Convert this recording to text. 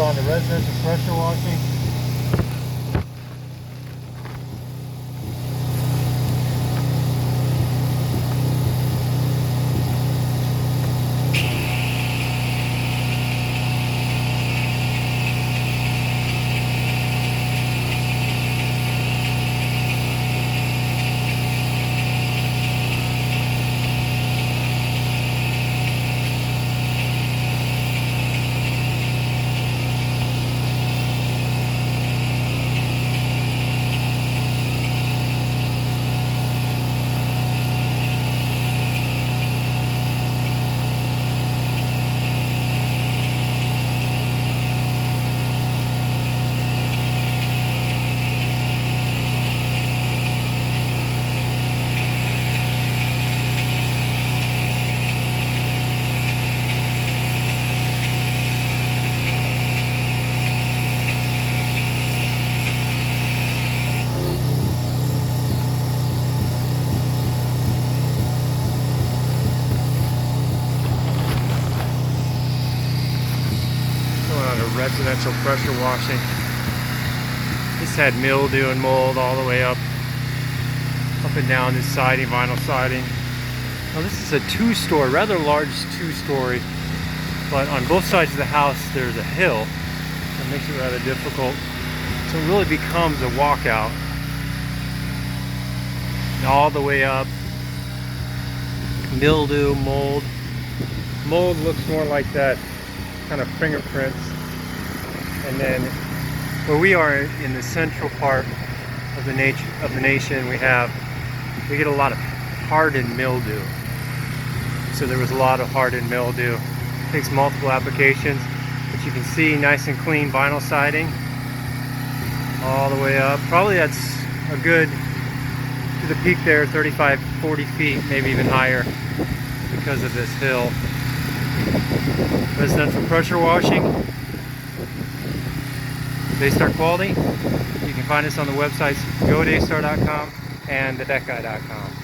on the residential pressure washing. Residential pressure washing. This had mildew and mold all the way up and down this siding, vinyl siding. Now this is a two-story, rather large two-story, but on both sides of the house there's a hill that makes it rather difficult. So it really becomes a walkout. And all the way up, mildew, mold. Mold looks more like that kind of fingerprints. And then where we are in the central part of the nation, we get a lot of hardened mildew. So there was a lot of hardened mildew. It takes multiple applications, but you can see nice and clean vinyl siding all the way up. Probably that's a good, to the peak there, 35, 40 feet, maybe even higher because of this hill. Residential pressure washing. Daystar Quality. You can find us on the websites godaystar.com and thedecguy.com.